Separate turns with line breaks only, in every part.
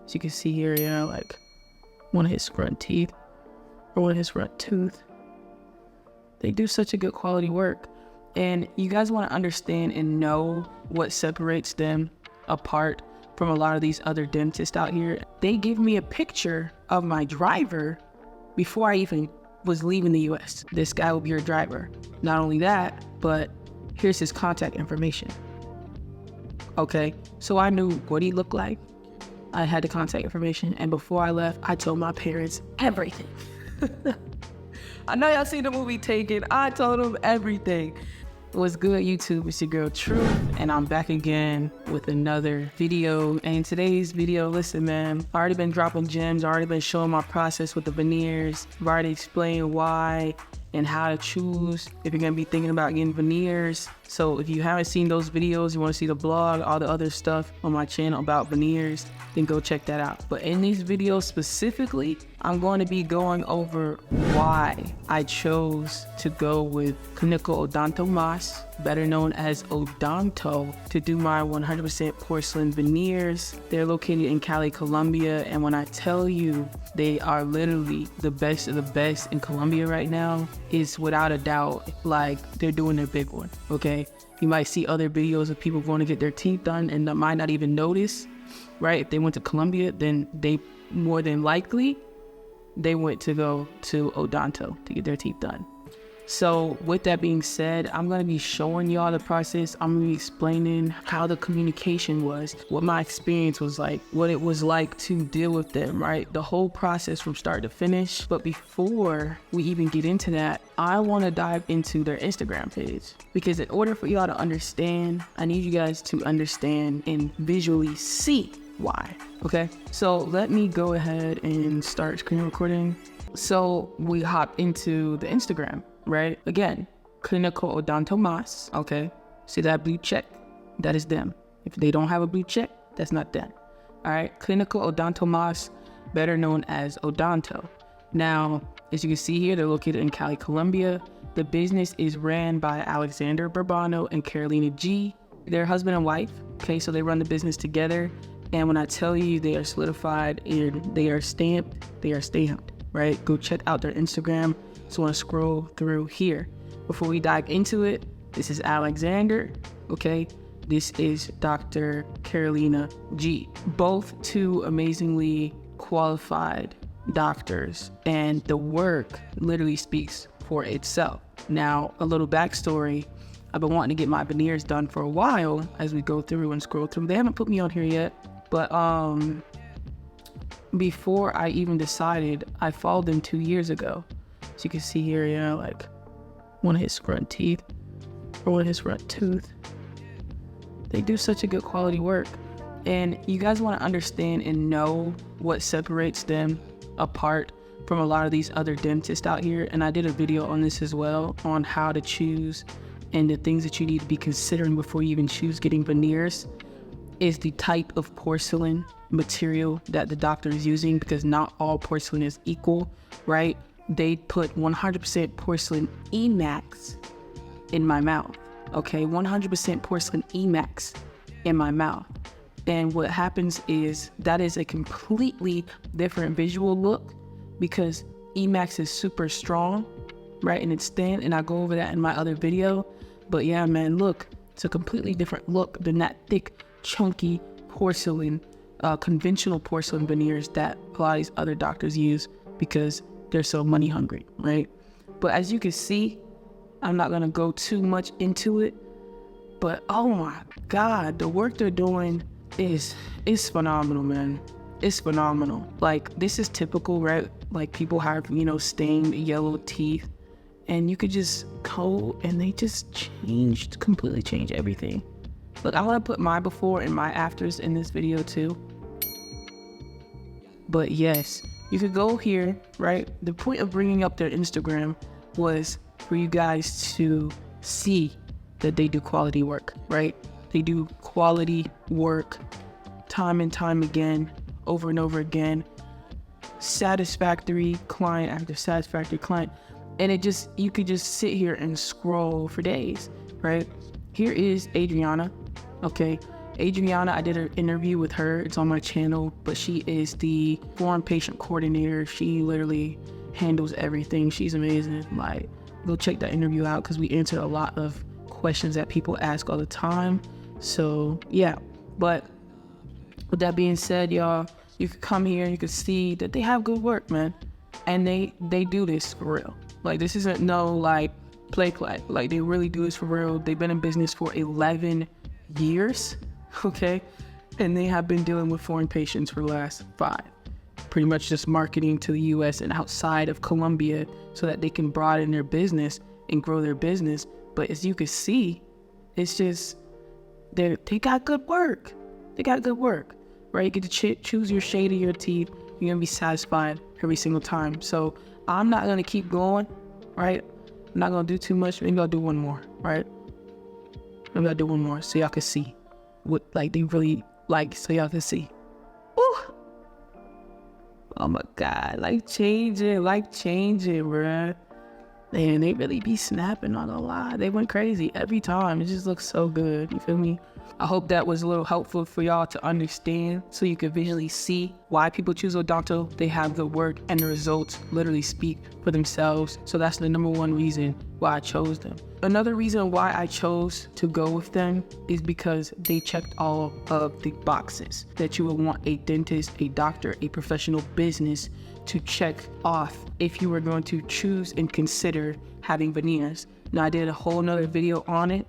As you can see here, like one of his front teeth or one of his front tooth. They do such a good quality work. And you guys want to understand and know what separates them apart from a lot of these other dentists out here. They give me a picture of my driver before I even was leaving the US. This guy will be your driver. Not only that, but here's his contact information. Okay, so I knew what he looked like. I had the contact information, and before I left, I told my parents everything. I know y'all seen the movie Taken. I told them everything. What's good, YouTube? It's your girl Truth, and I'm back again with another video. And today's video, listen, man, I've already been dropping gems. I've already been showing my process with the veneers. I've already explained why and how to choose if you're gonna be thinking about getting veneers. So if you haven't seen those videos, you wanna see the blog, all the other stuff on my channel about veneers, then go check that out. But in these videos specifically, I'm going to be going over why I chose to go with Clinica Odonto, better known as Odonto, to do my 100% porcelain veneers. They're located in Cali, Colombia, and when I tell you they are literally the best of the best in Colombia right now, it's without a doubt like they're doing their big one, okay? You might see other videos of people going to get their teeth done and might not even notice, right? If they went to Colombia, then they more than likely they went to go to Odonto to get their teeth done. So with that being said, I'm going to be showing y'all the process. I'm going to be explaining how the communication was, what my experience was like, what it was like to deal with them, right? The whole process from start to finish. But before we even get into that, I want to dive into their Instagram page, because in order for y'all to understand, I need you guys to understand and visually see why. Okay, so let me go ahead and start screen recording. So we hop into the Instagram, right? Again, Clinica Odonto, okay? See that blue check? That is them. If they don't have a blue check, that's not them. All right, Clinica Odonto, better known as Odonto. Now, as you can see here, they're located in Cali, Colombia. The business is ran by Alexander Bourbano and Carolina G. They're husband and wife, okay? So they run the business together. And when I tell you they are solidified and they are stamped, right? Go check out their Instagram. So I want to scroll through here. Before we dive into it, this is Alexander, okay? This is Dr. Carolina G. Both two amazingly qualified doctors, and the work literally speaks for itself. Now, a little backstory. I've been wanting to get my veneers done for a while as we go through and scroll through. They haven't put me on here yet, but before I even decided, I followed them 2 years ago. So you can see here, like one of his front teeth or one of his front tooth. They do such a good quality work. And you guys want to understand and know what separates them apart from a lot of these other dentists out here. And I did a video on this as well, on how to choose and the things that you need to be considering before you even choose getting veneers is the type of porcelain material that the doctor is using, because not all porcelain is equal, right? They put 100% porcelain Emax in my mouth, okay? 100% porcelain Emax in my mouth. And what happens is that is a completely different visual look, because Emax is super strong, right? And it's thin, and I go over that in my other video. But yeah, man, look, it's a completely different look than that thick, chunky porcelain, conventional porcelain veneers that a lot of these other doctors use because they're so money hungry, right? But as you can see, I'm not gonna go too much into it, but oh my God, the work they're doing is phenomenal, man. It's phenomenal. Like, this is typical, right? Like, people have, stained yellow teeth, and you could just go and they just completely change everything. Look, I want to put my before and my afters in this video too. But yes, you could go here, right? The point of bringing up their Instagram was for you guys to see that they do quality work, right? They do quality work time and time again, over and over again. Satisfactory client after satisfactory client. And you could just sit here and scroll for days, right? Here is Adriana, okay? Adriana, I did an interview with her. It's on my channel, but she is the foreign patient coordinator. She literally handles everything. She's amazing. Like, go check that interview out because we answered a lot of questions that people ask all the time. So yeah, but with that being said, y'all, you could come here and you could see that they have good work, man. And they do this for real. Like, this isn't no like play. Like, they really do this for real. They've been in business for 11 years, okay? And they have been dealing with foreign patients for the last 5. Pretty much just marketing to the US and outside of Colombia so that they can broaden their business and grow their business. But as you can see, it's just, they got good work. They got good work, right? You get to choose your shade of your teeth. You're gonna be satisfied every single time. So I'm not gonna keep going, right? I'm not gonna do too much. Maybe I'll do one more, right? Maybe I'll do one more so y'all can see what like they really like, so y'all can see. Ooh. Oh my God, like change it, bruh. Man, they really be snapping, not gonna lie. They went crazy every time. It just looks so good, you feel me? I hope that was a little helpful for y'all to understand so you can visually see why people choose Odonto. They have the work and the results literally speak for themselves. So that's the number one reason why I chose them. Another reason why I chose to go with them is because they checked all of the boxes that you would want a dentist, a doctor, a professional business to check off if you were going to choose and consider having veneers. Now, I did a whole nother video on it,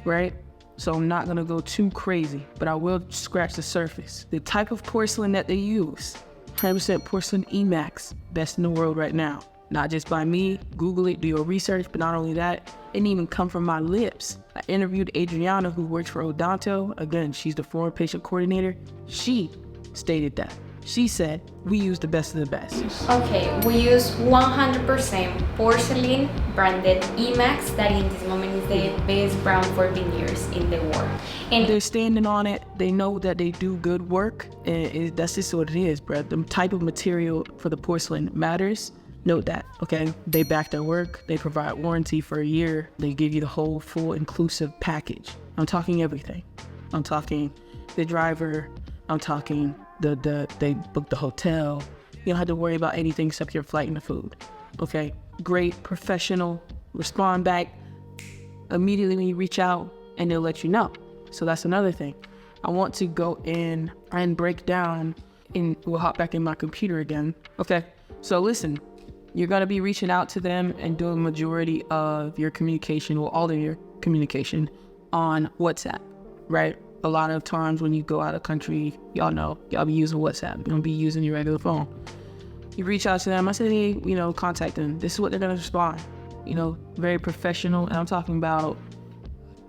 right? So I'm not gonna go too crazy, but I will scratch the surface. The type of porcelain that they use, 100% porcelain Emax, best in the world right now. Not just by me, Google it, do your research, but not only that, it didn't even come from my lips. I interviewed Adriana, who works for Odonto. Again, she's the foreign patient coordinator. She stated that. She said, we use the best of the best.
Okay, we use 100% porcelain branded Emax, that in this moment is the best brand for veneers in the world.
And they're standing on it. They know that they do good work. And that's just what it is, bro. The type of material for the porcelain matters. Note that, okay? They back their work. They provide warranty for a year. They give you the whole full inclusive package. I'm talking everything. I'm talking the driver. I'm talking they book the hotel. You don't have to worry about anything except your flight and the food, okay? Great, professional, respond back immediately when you reach out and they'll let you know. So that's another thing. I want to go in and break down, and we'll hop back in my computer again. Okay, so listen, you're gonna be reaching out to them and doing the majority of your communication, well, all of your communication on WhatsApp, right? A lot of times when you go out of country, y'all know, y'all be using WhatsApp. You don't be using your regular phone. You reach out to them. I said, hey, contact them. This is what they're going to respond. Very professional. And I'm talking about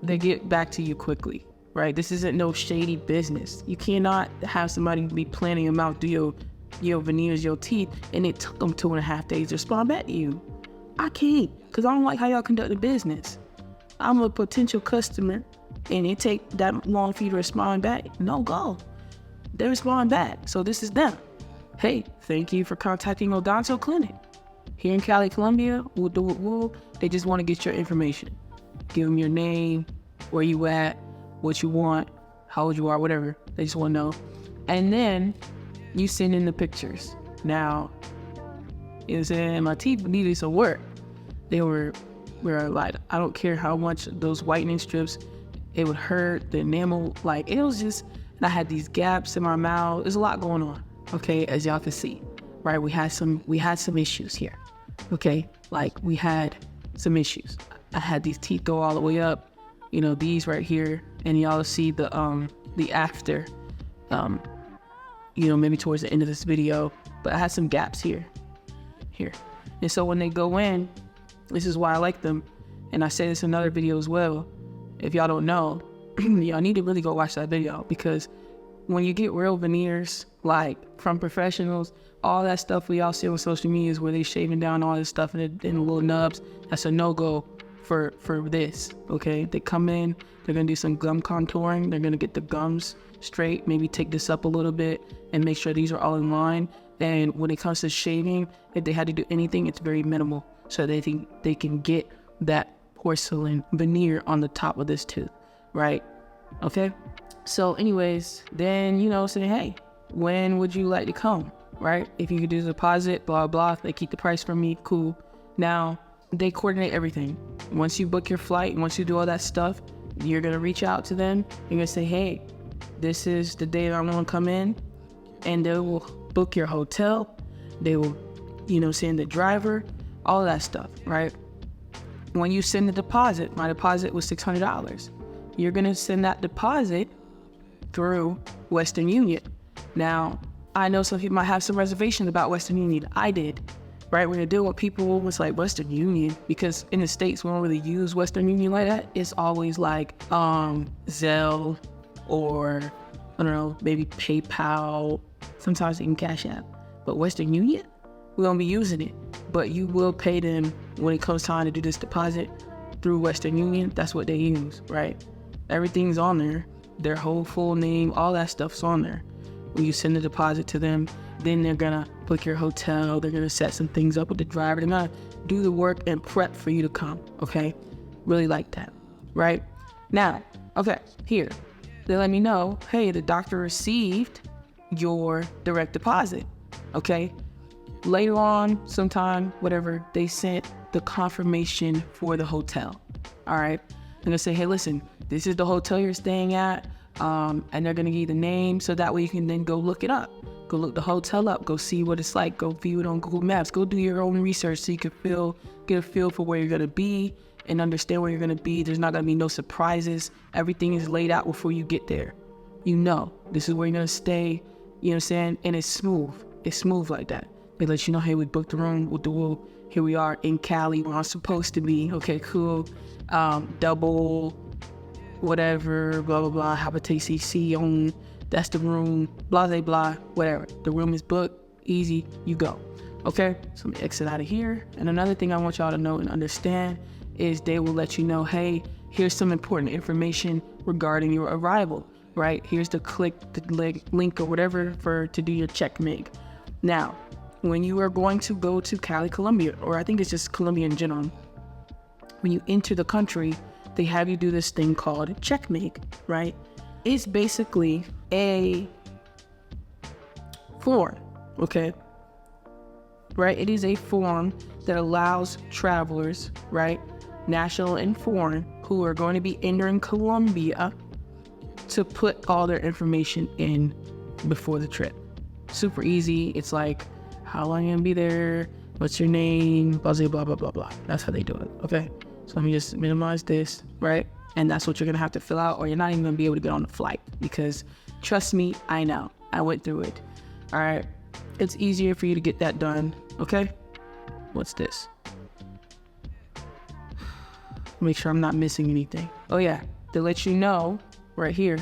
they get back to you quickly, right? This isn't no shady business. You cannot have somebody be planning them out, do your veneers, your teeth, and it took them 2.5 days to respond back to you. I can't, because I don't like how y'all conduct the business. I'm a potential customer, and it take that long for you to respond back. No go. They respond back. So this is them. Hey, thank you for contacting Odonto Clinic. Here in Cali, Colombia, they just want to get your information. Give them your name, where you at, what you want, how old you are, whatever. They just want to know. And then you send in the pictures. Now, saying my teeth needed some work. They were like, I don't care how much those whitening strips, it would hurt, the enamel, like it was just, and I had these gaps in my mouth. There's a lot going on, okay, as y'all can see, right? We had some issues here, okay? Like we had some issues. I had these teeth go all the way up, these right here, and y'all see the after, maybe towards the end of this video, but I had some gaps here. And so when they go in, this is why I like them. And I say this in another video as well. If y'all don't know, y'all need to really go watch that video, because when you get real veneers, like from professionals, all that stuff we all see on social media is where they shaving down all this stuff in the little nubs. That's a no-go for this, okay? They come in, they're gonna do some gum contouring. They're gonna get the gums straight, maybe take this up a little bit and make sure these are all in line. And when it comes to shaving, if they had to do anything, it's very minimal. So they think they can get that porcelain veneer on the top of this tooth, right? Okay, So anyways, then, say, hey, when would you like to come, right? If you could do the deposit, blah, blah, they keep the price from me, cool. Now, they coordinate everything. Once you book your flight, once you do all that stuff, you're going to reach out to them. You're going to say, hey, this is the day that I'm going to come in, and they will book your hotel. They will, send the driver, all that stuff, right? When you send the deposit, my deposit was $600. You're going to send that deposit through Western Union. Now, I know some people might have some reservations about Western Union. I did, right? When you're dealing with people, it's like Western Union, because in the States, we don't really use Western Union like that. It's always like Zelle, or, I don't know, maybe PayPal, sometimes even Cash App. But Western Union, we won't be using it. But you will pay them when it comes time to do this deposit through Western Union. That's what they use, right? Everything's on there. Their whole full name, all that stuff's on there. When you send the deposit to them, then they're gonna book your hotel. They're gonna set some things up with the driver. They're gonna do the work and prep for you to come, okay? Really like that, right? Now, okay, here, they let me know, hey, the doctor received your direct deposit, okay? Later on, sometime, whatever, they sent the confirmation for the hotel, all right? I'm gonna say, hey, listen, this is the hotel you're staying at, and they're gonna give you the name, so that way you can then go look it up. Go look the hotel up, go see what it's like, go view it on Google Maps, go do your own research so you can get a feel for where you're gonna be and understand where you're gonna be. There's not gonna be no surprises. Everything is laid out before you get there. This is where you're gonna stay, you know what I'm saying? And it's smooth. It's smooth like that. They let you know, hey, we booked the room with the wool. Here we are in Cali, where I'm supposed to be. Okay, cool. Double, whatever, blah, blah, blah, habitate CC on, that's the room, blah, blah, blah, whatever. The room is booked, easy, you go. Okay, so let me exit out of here. And another thing I want y'all to know and understand is they will let you know, hey, here's some important information regarding your arrival, right? Here's the link or whatever to do your check-mig. Now, when you are going to go to Cali, Colombia, or I think it's just Colombia in general, when you enter the country, they have you do this thing called check-mig, right? It's basically a form, okay? Right? It is a form that allows travelers, right, national and foreign, who are going to be entering Colombia, to put all their information in before the trip. Super easy. It's like, how long you gonna be there? What's your name? Blah, blah, blah, blah, blah. That's how they do it, okay? So let me just minimize this, right? And that's what you're gonna have to fill out, or you're not even gonna be able to get on the flight, because trust me, I know. I went through it, all right? It's easier for you to get that done, okay? What's this? Make sure I'm not missing anything. Oh yeah, they let you know right here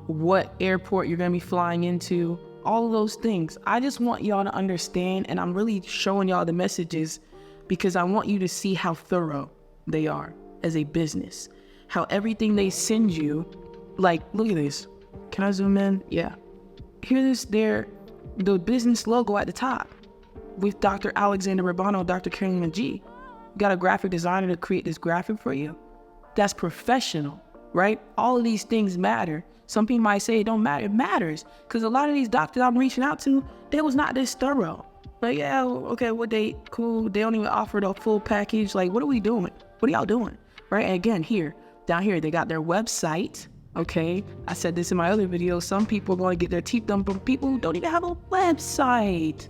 what airport you're gonna be flying into, all of those things. I just want y'all to understand, and I'm really showing y'all the messages because I want you to see how thorough they are as a business. How everything they send you, like, look at this. Can I zoom in? Yeah. Here's the business logo at the top with Dr. Alexander Rabano, Dr. Carolina G. Got a graphic designer to create this graphic for you. That's professional, right? All of these things matter. Some people might say it don't matter. It matters, because a lot of these doctors I'm reaching out to, they was not this thorough. Like, yeah, okay, what date? Cool. They don't even offer the full package. Like, what are we doing? What are y'all doing? Right? And again, down here, they got their website. Okay. I said this in my other video. Some people are going to get their teeth done from people who don't even have a website.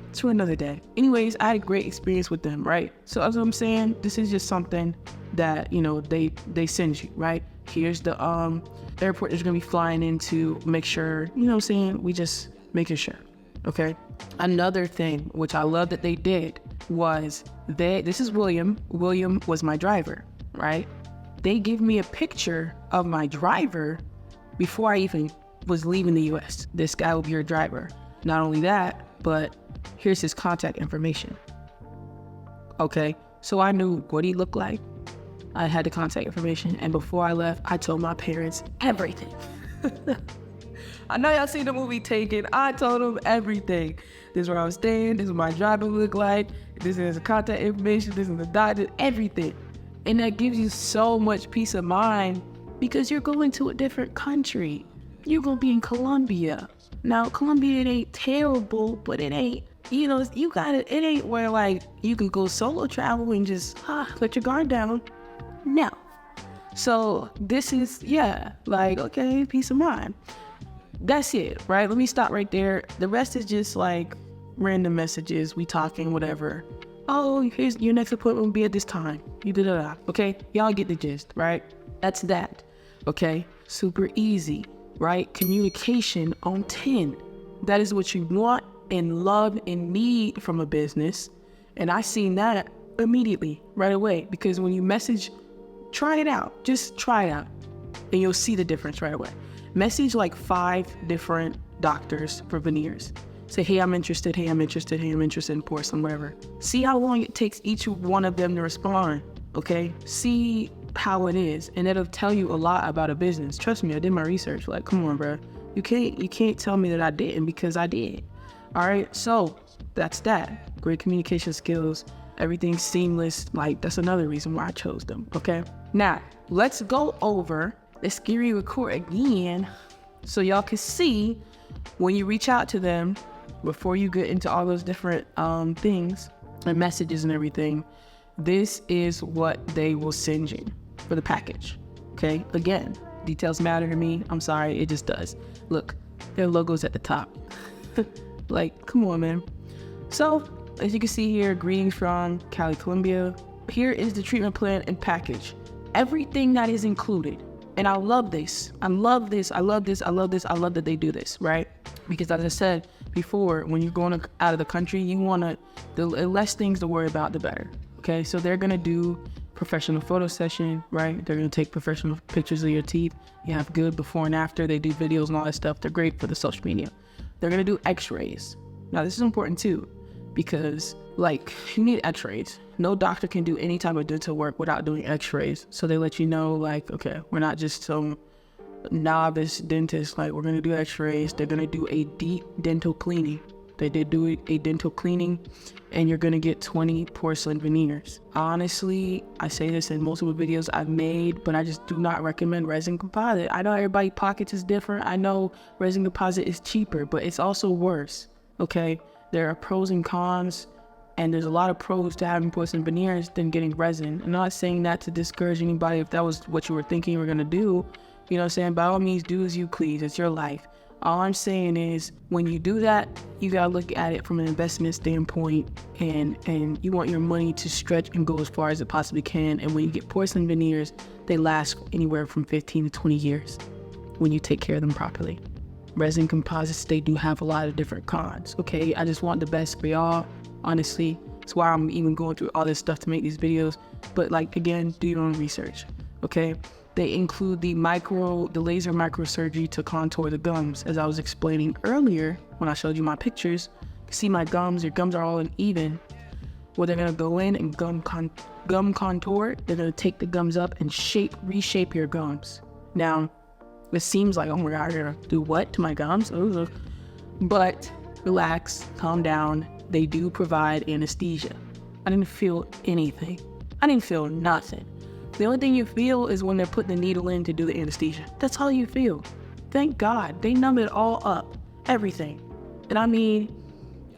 It's for another day. Anyways, I had a great experience with them, right? So as I'm saying, this is just something that, they send you, right? Here's the airport that you're going to be flying into. Make sure, we just making sure. Okay. Another thing, which I love that they did, was this is William. William was my driver, right? They give me a picture of my driver before I even was leaving the US. This guy will be your driver. Not only that, but here's his contact information. Okay. So I knew what he looked like. I had the contact information. And before I left, I told my parents everything. I know y'all seen the movie Taken. I told them everything. This is where I was staying. This is what my driver looked like. This is the contact information. This is the doctor. Everything. And that gives you so much peace of mind because you're going to a different country. You're going to be in Colombia. Now, Colombia, it ain't terrible, but it ain't, you know, you got it. It ain't where like you can go solo travel and just let your guard down. No. So this is, like, okay, peace of mind. That's it, right? Let me stop right there. The rest is just like random messages. We talking, whatever. Oh, here's your next appointment will be at this time. You did it. Okay, y'all get the gist, right? That's that. Okay, super easy, right? Communication on 10. That is what you want and love and need from a business. And I seen that immediately, right away, because when you message, try it out. Just try it out, and you'll see the difference right away. Message like 5 different doctors for veneers. Say, hey, I'm interested. Hey, I'm interested. Hey, I'm interested in porcelain, whatever. See how long it takes each one of them to respond, okay? See how it is, and it'll tell you a lot about a business. Trust me, I did my research. Like, come on, bro. You can't tell me that I didn't, because I did. All right, so that's that. Great communication skills. Everything's seamless. Like, that's another reason why I chose them, okay? Now, let's go over the scary record again so y'all can see when you reach out to them before you get into all those different things and messages and everything. This is what they will send you for the package, okay? Again, details matter to me. I'm sorry, it just does. Look, their logo's at the top. Like, come on, man. So, as you can see here, greetings from Cali, Colombia. Here is the treatment plan and package. Everything that is included. And I love this. I love this. I love this. I love this. I love that they do this, right? Because as I said before, when you're going out of the country, you want the less things to worry about, the better. Okay, so they're going to do professional photo session, right? They're going to take professional pictures of your teeth. You have good before and after. They do videos and all that stuff. They're great for the social media. They're going to do x-rays. Now, this is important too, because like you need x-rays. No doctor can do any type of dental work without doing x-rays. So they let you know, like, okay, we're not just some novice dentist. Like, we're going to do x-rays. They're going to do a deep dental cleaning. They did do a dental cleaning, and you're going to get 20 porcelain veneers. Honestly, I say this in multiple videos I've made, but I just do not recommend resin composite. I know everybody's pockets is different. I know resin composite is cheaper, but it's also worse, okay? There are pros and cons, and there's a lot of pros to having porcelain veneers than getting resin. I'm not saying that to discourage anybody if that was what you were thinking you were going to do. You know what I'm saying? By all means, do as you please. It's your life. All I'm saying is when you do that, you got to look at it from an investment standpoint, and you want your money to stretch and go as far as it possibly can. And when you get porcelain veneers, they last anywhere from 15 to 20 years when you take care of them properly. Resin composites, they do have a lot of different cons, okay? I just want the best for y'all, honestly. That's why I'm even going through all this stuff to make these videos. But like, again, do your own research, okay? They include the laser microsurgery to contour the gums. As I was explaining earlier when I showed you my pictures, you see my gums, your gums are all uneven. Well, they're gonna go in and gum contour. They're gonna take the gums up and reshape your gums. Now, it seems like, oh my God, you're gonna do what to my gums? Ooh. But relax, calm down. They do provide anesthesia. I didn't feel anything. I didn't feel nothing. The only thing you feel is when they're putting the needle in to do the anesthesia. That's all you feel. Thank God. They numb it all up. Everything. And I mean,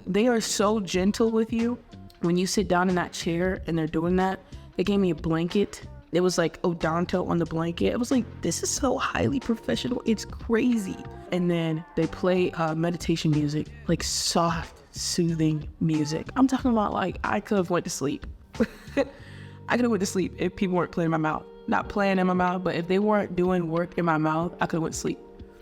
they are so gentle with you. When you sit down in that chair and they're doing that, they gave me a blanket. It was like Odonto on the blanket. It was like, this is so highly professional. It's crazy. And then they play meditation music, like soft, soothing music. I'm talking about like, I could have went to sleep. I could have went to sleep if people weren't playing in my mouth. Not playing in my mouth, but if they weren't doing work in my mouth, I could have went to sleep.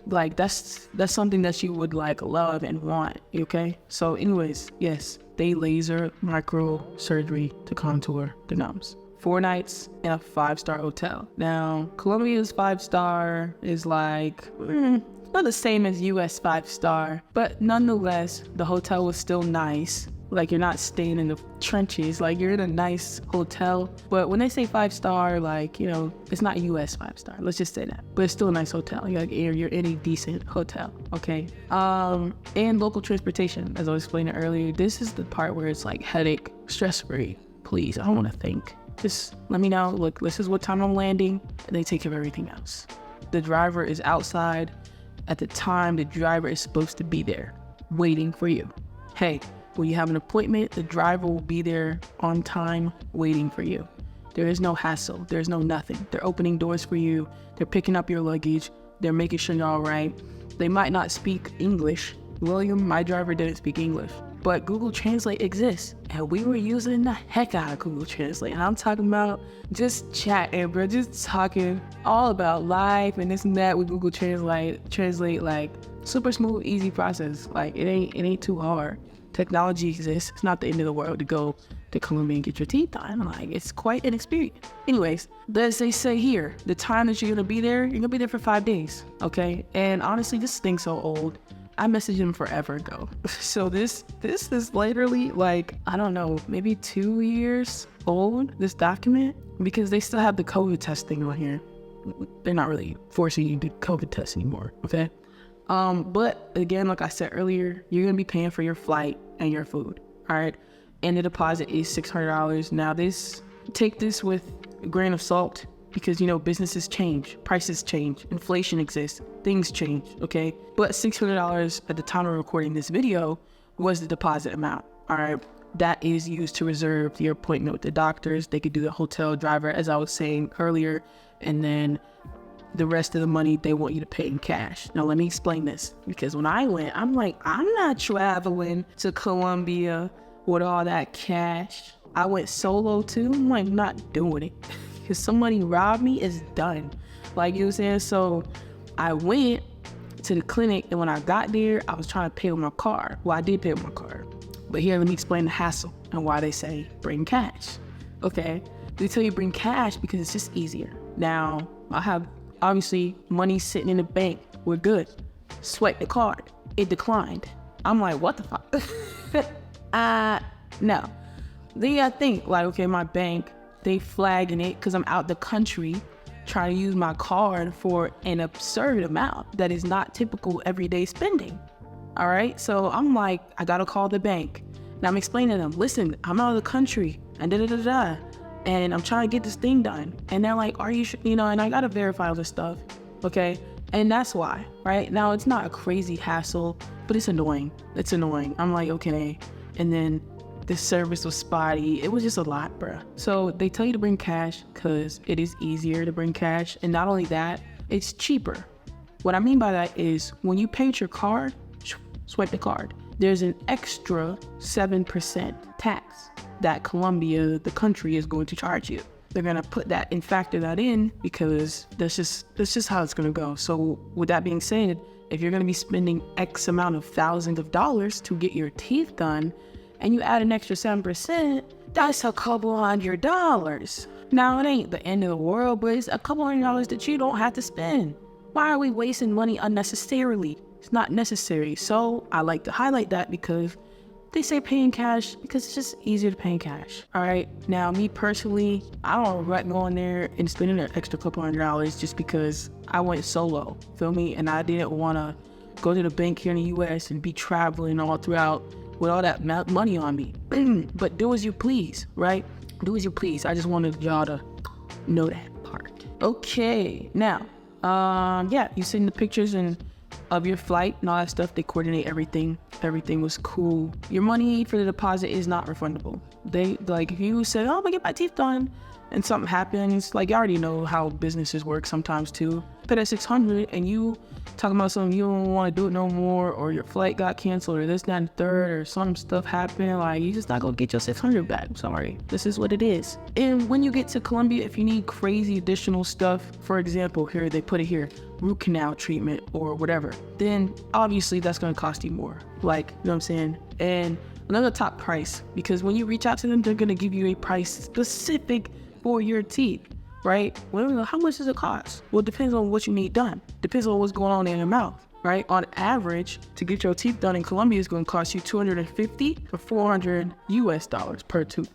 Like, that's something that you would like love and want, okay? So anyways, yes, they laser microsurgery to contour the gums. 4 nights in a 5-star hotel. Now, Colombia's 5-star is like, not the same as US 5-star, but nonetheless, the hotel was still nice. Like, you're not staying in the trenches, like you're in a nice hotel. But when they say 5-star, like, you know, it's not US 5-star, let's just say that. But it's still a nice hotel. You're in a decent hotel, okay? And local transportation, as I was explaining earlier, this is the part where it's like headache, stress-free. Please, I don't want to think. just let me know. Look, this is what time I'm landing. And they take care of everything else. The driver is outside at the time the driver is supposed to be there, waiting for you. Hey, when you have an appointment, the driver will be there on time, waiting for you. There is no hassle. There's no nothing. They're opening doors for you. They're picking up your luggage. They're making sure you're all right. They might not speak English. William, my driver, didn't speak English, but Google Translate exists, and we were using the heck out of Google Translate. And I'm talking about just chatting, bro, just talking all about life and this and that with Google Translate, like super smooth, easy process. Like it ain't too hard. Technology exists. It's not the end of the world to go to Colombia and get your teeth done. Like, it's quite an experience. Anyways, as they say here, the time that you're gonna be there, you're gonna be there for 5 days, okay? And honestly, this thing's so old. I messaged him forever ago. So this is literally like, I don't know, maybe 2 years old, this document, because they still have the COVID testing on here. They're not really forcing you to do COVID tests anymore, okay? But again, like I said earlier, you're gonna be paying for your flight and your food, all right? And the deposit is $600. Now take this with a grain of salt, because businesses change, prices change, inflation exists, things change, okay? But $600 at the time of recording this video was the deposit amount, all right? That is used to reserve your appointment with the doctors. They could do the hotel, driver, as I was saying earlier, and then the rest of the money they want you to pay in cash. Now let me explain this, because when I went, I'm like, I'm not traveling to Colombia with all that cash. I went solo too. I'm like, not doing it. Because somebody robbed me, it's done. Like, you know what I'm saying? So I went to the clinic, and when I got there, I was trying to pay with my card. Well, I did pay with my card. But here, let me explain the hassle and why they say bring cash. Okay? They tell you bring cash because it's just easier. Now, I have obviously money sitting in the bank. We're good. Swipe the card. It declined. I'm like, what the fuck? No. Then I think, like, okay, my bank, they flagging it because I'm out the country trying to use my card for an absurd amount that is not typical everyday spending. All right, so I'm like, I gotta call the bank. Now I'm explaining to them, listen, I'm out of the country and and I'm trying to get this thing done. And they're like, are you sure? And I gotta verify all this stuff, okay? And that's why, right? Now it's not a crazy hassle, but it's annoying. It's annoying. I'm like, okay. And then the service was spotty. It was just a lot, bruh. So they tell you to bring cash because it is easier to bring cash. And not only that, it's cheaper. What I mean by that is when you pay with your card, swipe the card, there's an extra 7% tax that Colombia, the country, is going to charge you. They're gonna put that and factor that in because that's just how it's gonna go. So with that being said, if you're gonna be spending X amount of thousands of dollars to get your teeth done, and you add an extra 7%, that's a couple $100. Now, it ain't the end of the world, but it's a couple $100 that you don't have to spend. Why are we wasting money unnecessarily? It's not necessary. So I like to highlight that because they say pay in cash because it's just easier to pay in cash. All right. Now, me personally, I don't regret going there and spending an extra couple $100 just because I went solo, feel me? And I didn't want to go to the bank here in the US and be traveling all throughout with all that money on me. But do as you please, right? Do as you please. I just wanted y'all to know that part. Okay, now, yeah, you send the pictures of your flight and all that stuff. They coordinate everything. Everything was cool. Your money for the deposit is not refundable. They, like, if you say, oh, I'm gonna get my teeth done, and something happens, like, you already know how businesses work sometimes too. Pay that $600 and you talking about something you don't want to do it no more, or your flight got canceled, or this, that, and third, or some stuff happened, like, you just not gonna get your $600 back. I'm sorry. This is what it is. And when you get to Colombia, if you need crazy additional stuff, for example, here, they put it here, root canal treatment or whatever, then obviously that's gonna cost you more. Like, you know what I'm saying? And another top price, because when you reach out to them, they're gonna give you a price specific for your teeth, right? Well, how much does it cost? Well, it depends on what you need done. Depends on what's going on in your mouth, right? On average, to get your teeth done in Colombia is going to cost you $250 to $400 US per tooth.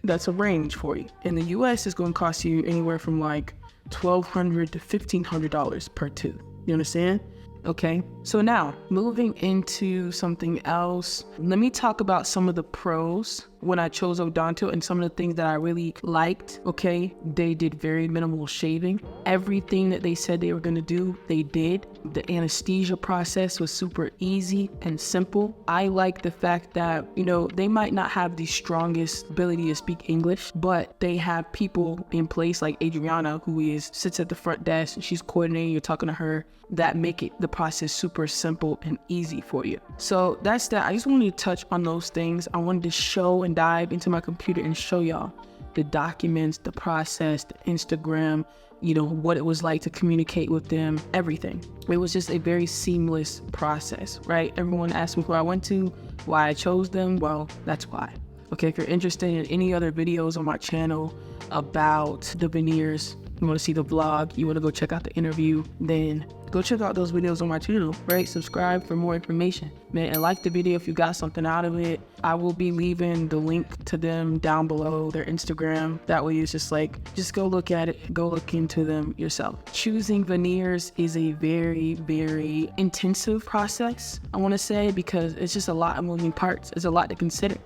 That's a range for you. In the US, it's going to cost you anywhere from like $1,200 to $1,500 per tooth. You understand? Okay, so now moving into something else, let me talk about some of the pros when I chose Odonto and some of the things that I really liked, okay, they did very minimal shaving. Everything that they said they were gonna do, they did. The anesthesia process was super easy and simple. I like the fact that, you know, they might not have the strongest ability to speak English, but they have people in place like Adriana, who sits at the front desk, and she's coordinating, you're talking to her, that make it the process super simple and easy for you. So that's that. I just wanted to touch on those things. I wanted to show and dive into my computer and show y'all the documents, the process, the Instagram, you know, what it was like to communicate with them, everything. It was just a very seamless process, right? Everyone asked me who I went to, why I chose them. Well, that's why. Okay, if you're interested in any other videos on my channel about the veneers, you want to see the vlog, you want to go check out the interview, then go check out those videos on my channel, right? Subscribe for more information, man, and like the video if you got something out of it. I will be leaving the link to them down below, their Instagram. That way it's just like, just go look at it, go look into them yourself. Choosing veneers is a very, very intensive process, I want to say, because it's just a lot of moving parts. It's a lot to consider,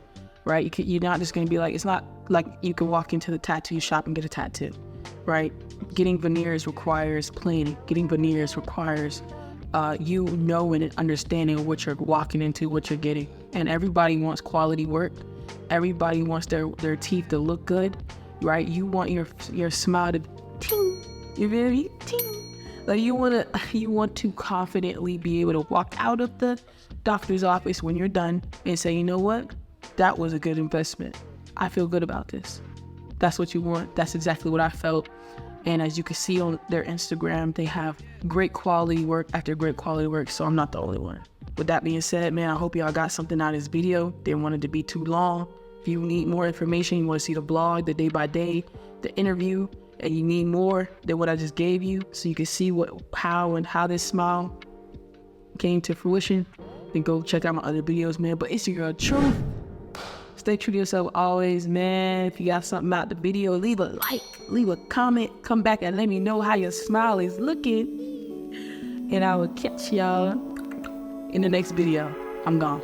right? You're not just going to be like, it's not like you can walk into the tattoo shop and get a tattoo, right? Getting veneers requires planning. Getting veneers requires you knowing and understanding what you're walking into, what you're getting. And everybody wants quality work. Everybody wants their teeth to look good, right? You want your smile to ting, you feel me? Ting. Like you want to confidently be able to walk out of the doctor's office when you're done and say, you know what? That was a good investment. I feel good about this. That's what you want. That's exactly what I felt. And as you can see on their Instagram, they have great quality work after great quality work, so I'm not the only one. With that being said, man, I hope y'all got something out of this video. Didn't want it to be too long. If you need more information, you want to see the blog, the day by day, the interview, and you need more than what I just gave you so you can see how this smile came to fruition, then go check out my other videos, man. But it's your girl, Truth. Stay true to yourself always, man. If you got something about the video, leave a like, leave a comment, come back and let me know how your smile is looking. And I will catch y'all in the next video. I'm gone.